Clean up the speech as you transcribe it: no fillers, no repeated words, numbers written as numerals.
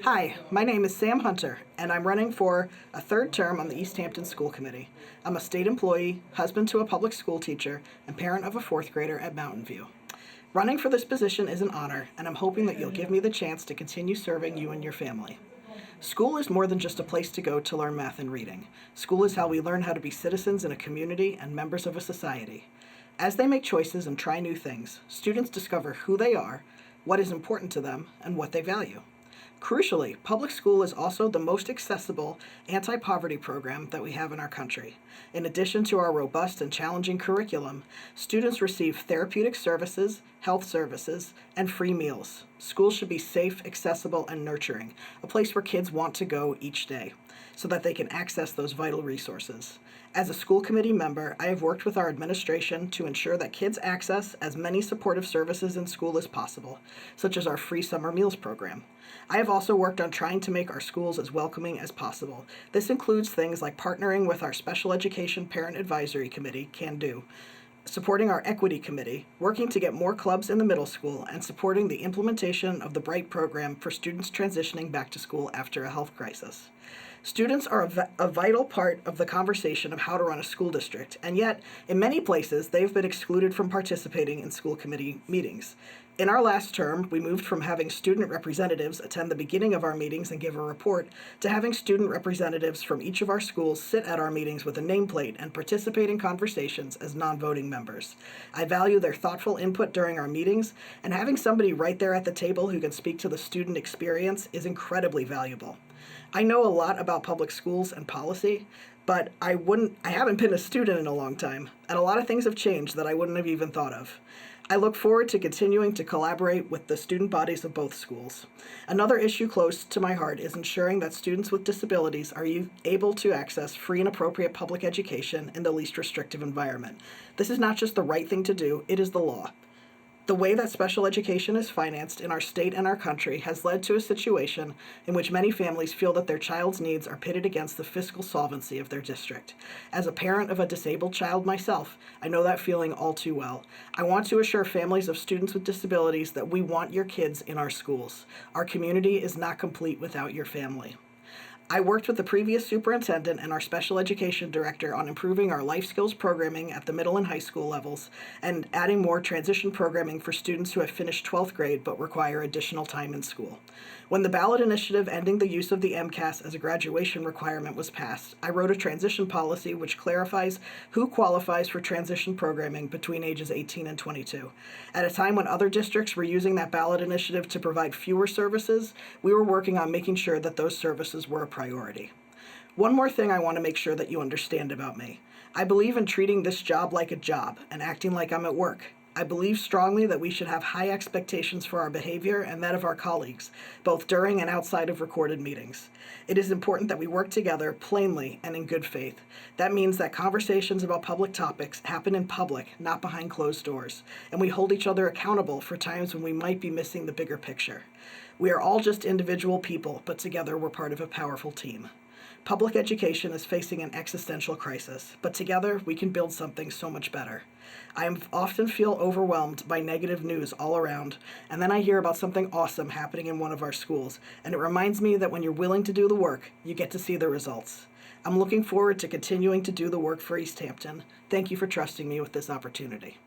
Hi, my name is Sam Hunter, and I'm running for a third term on the Easthampton School Committee. I'm a state employee, husband to a public school teacher, and parent of a fourth grader at Mountain View. Running for this position is an honor, and I'm hoping that you'll give me the chance to continue serving you and your family. School is more than just a place to go to learn math and reading. School is how we learn how to be citizens in a community and members of a society. As they make choices and try new things, students discover who they are, what is important to them, and what they value. Crucially, public school is also the most accessible anti-poverty program that we have in our country. In addition to our robust and challenging curriculum, students receive therapeutic services, health services, and free meals. Schools should be safe, accessible, and nurturing, a place where kids want to go each day, so that they can access those vital resources. As a school committee member, I have worked with our administration to ensure that kids access as many supportive services in school as possible, such as our free summer meals program. I have also worked on trying to make our schools as welcoming as possible. This includes things like partnering with our Special Education Parent Advisory Committee, Can Do, supporting our Equity Committee, working to get more clubs in the middle school, and supporting the implementation of the BRIGHT program for students transitioning back to school after a health crisis. Students are a vital part of the conversation of how to run a school district, and yet, in many places, they've been excluded from participating in school committee meetings. In our last term, we moved from having student representatives attend the beginning of our meetings and give a report to having student representatives from each of our schools sit at our meetings with a nameplate and participate in conversations as non-voting members. I value their thoughtful input during our meetings, and having somebody right there at the table who can speak to the student experience is incredibly valuable. I know a lot about public schools and policy, but I haven't been a student in a long time, and a lot of things have changed that I wouldn't have even thought of. I look forward to continuing to collaborate with the student bodies of both schools. Another issue close to my heart is ensuring that students with disabilities are able to access free and appropriate public education in the least restrictive environment. This is not just the right thing to do, it is the law. The way that special education is financed in our state and our country has led to a situation in which many families feel that their child's needs are pitted against the fiscal solvency of their district. As a parent of a disabled child myself, I know that feeling all too well. I want to assure families of students with disabilities that we want your kids in our schools. Our community is not complete without your family. I worked with the previous superintendent and our special education director on improving our life skills programming at the middle and high school levels and adding more transition programming for students who have finished 12th grade but require additional time in school. When the ballot initiative ending the use of the MCAS as a graduation requirement was passed, I wrote a transition policy which clarifies who qualifies for transition programming between ages 18 and 22. At a time when other districts were using that ballot initiative to provide fewer services, we were working on making sure that those services were a priority. One more thing I want to make sure that you understand about me. I believe in treating this job like a job and acting like I'm at work. I believe strongly that we should have high expectations for our behavior and that of our colleagues, both during and outside of recorded meetings. It is important that we work together plainly and in good faith. That means that conversations about public topics happen in public, not behind closed doors, and we hold each other accountable for times when we might be missing the bigger picture. We are all just individual people, but together we're part of a powerful team. Public education is facing an existential crisis, but together we can build something so much better. I often feel overwhelmed by negative news all around, and then I hear about something awesome happening in one of our schools, and it reminds me that when you're willing to do the work, you get to see the results. I'm looking forward to continuing to do the work for Easthampton. Thank you for trusting me with this opportunity.